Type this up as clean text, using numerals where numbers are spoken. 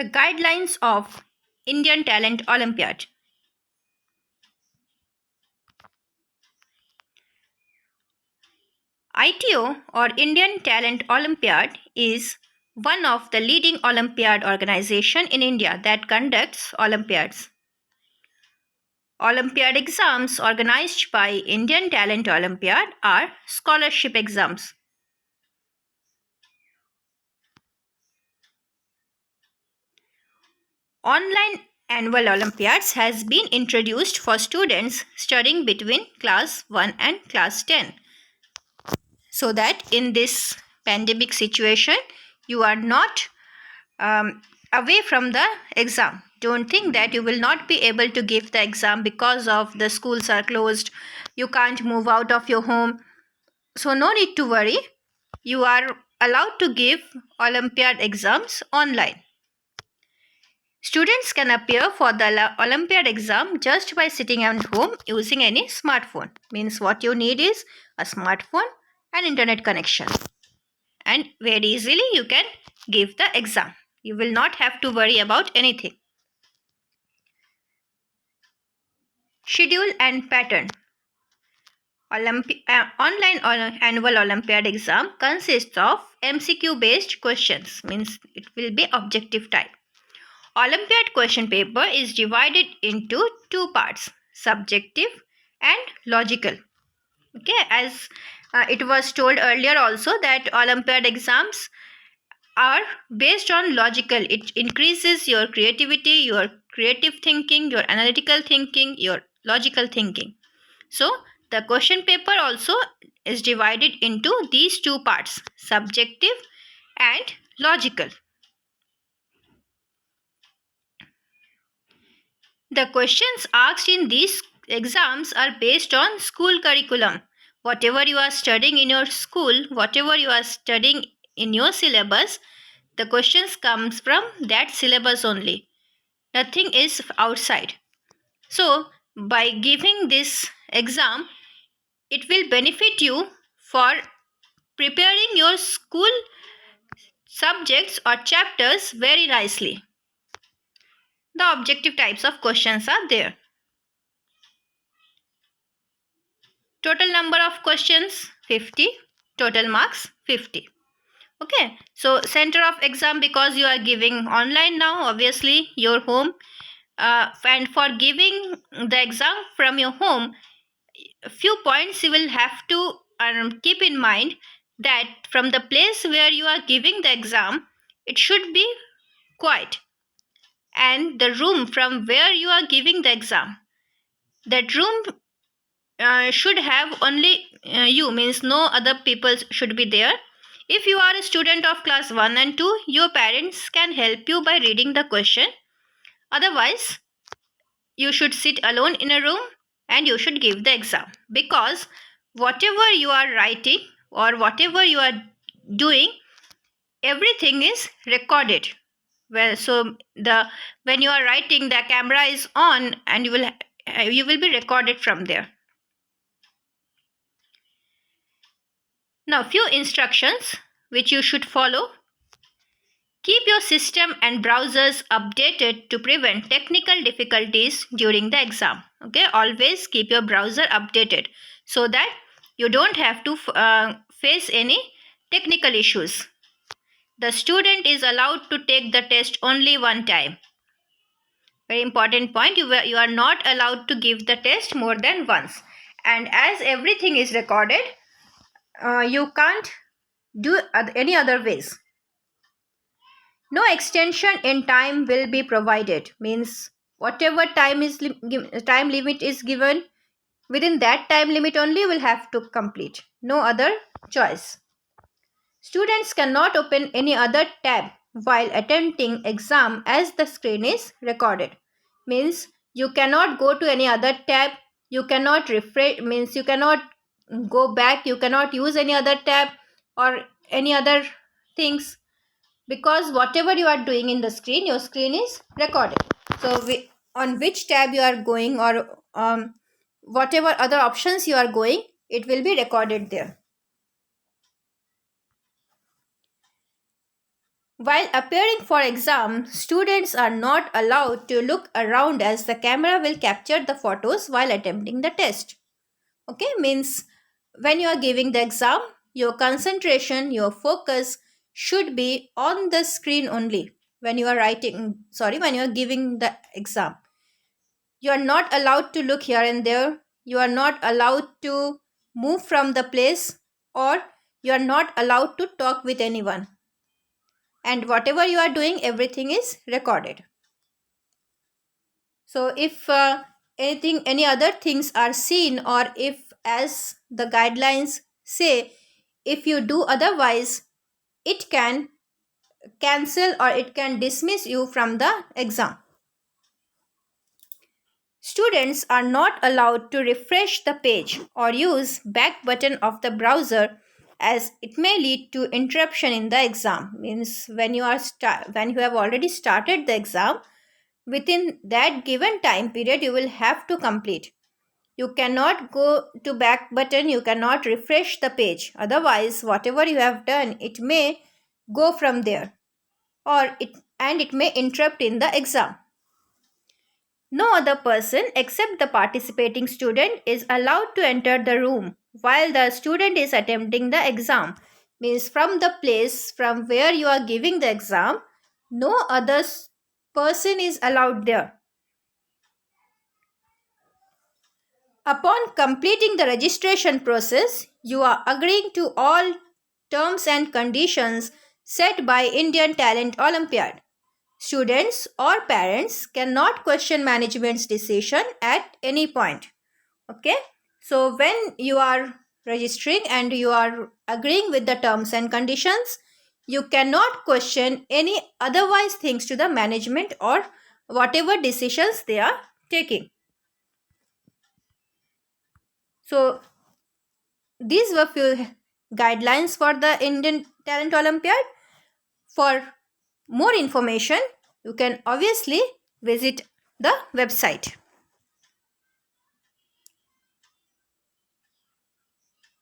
The guidelines of Indian Talent Olympiad. ITO or Indian Talent Olympiad is one of the leading Olympiad organization in India that conducts Olympiads. Olympiad exams organized by Indian Talent Olympiad are scholarship exams. Online annual Olympiads has been introduced for students studying between class 1 and class 10, so that in this pandemic situation you are not away from the exam. Don't think that you will not be able to give the exam because of the schools are closed, you can't move out of your home. So no need to worry, you are allowed to give Olympiad exams online. Students can appear for the Olympiad exam just by sitting at home using any smartphone. Means what you need is a smartphone and internet connection. And very easily you can give the exam. You will not have to worry about anything. Schedule and pattern. Online annual Olympiad exam consists of MCQ based questions. Means it will be objective type. Olympiad question paper is divided into two parts, subjective and logical. Okay, as it was told earlier also that Olympiad exams are based on logical. It increases your creativity, your creative thinking, your analytical thinking, your logical thinking. So the question paper also is divided into these two parts, subjective and logical. The questions asked in these exams are based on school curriculum. Whatever you are studying in your school, whatever you are studying in your syllabus, the questions comes from that syllabus only. Nothing is outside. So by giving this exam, it will benefit you for preparing your school subjects or chapters very nicely. The objective types of questions are there. Total number of questions 50, total marks 50. Okay, so center of exam, because you are giving online now, obviously your home, and for giving the exam from your home, a few points you will have to keep in mind, that from the place where you are giving the exam, it should be quiet, and the room from where you are giving the exam, that room should have only you, means no other people should be there. If you are a student of class 1 and 2, your parents can help you by reading the question. Otherwise, you should sit alone in a room and you should give the exam, because whatever you are writing or whatever you are doing, everything is recorded. Well, so the when you are writing, the camera is on and you will be recorded from there. Now, few instructions which you should follow. Keep your system and browsers updated to prevent technical difficulties during the exam. Okay, always keep your browser updated so that you don't have to face any technical issues. The student is allowed to take the test only one time. Very important point, you are not allowed to give the test more than once. And as everything is recorded, you can't do any other ways. No extension in time will be provided. Means whatever time limit is given, within that time limit only will have to complete. No other choice. Students cannot open any other tab while attempting exam as the screen is recorded. Means you cannot go to any other tab. You cannot refresh. Means you cannot go back. You cannot use any other tab or any other things, because whatever you are doing in the screen, your screen is recorded. So on which tab you are going, or whatever other options you are going, it will be recorded there. While appearing for exam, students are not allowed to look around as the camera will capture the photos while attempting the test. Okay, means when you are giving the exam, your concentration, your focus should be on the screen only when you are when you are giving the exam. You are not allowed to look here and there. You are not allowed to move from the place, or you are not allowed to talk with anyone. And whatever you are doing, everything is recorded. So if any other things are seen, or if, as the guidelines say, if you do otherwise, it can cancel or it can dismiss you from the exam. Students are not allowed to refresh the page or use back button of the browser, as it may lead to interruption in the exam. Means when when you have already started the exam, within that given time period you will have to complete. You cannot go to back button, you cannot refresh the page. Otherwise, whatever you have done, it may go from there, it may interrupt in the exam. No other person except the participating student is allowed to enter the room while the student is attempting the exam. Means from the place from where you are giving the exam, no other person is allowed there. Upon completing the registration process, you are agreeing to all terms and conditions set by Indian Talent Olympiad. Students or parents cannot question management's decision at any point. Okay? So when you are registering and you are agreeing with the terms and conditions, you cannot question any otherwise things to the management or whatever decisions they are taking. So these were few guidelines for the Indian Talent Olympiad. For more information, you can obviously visit the website.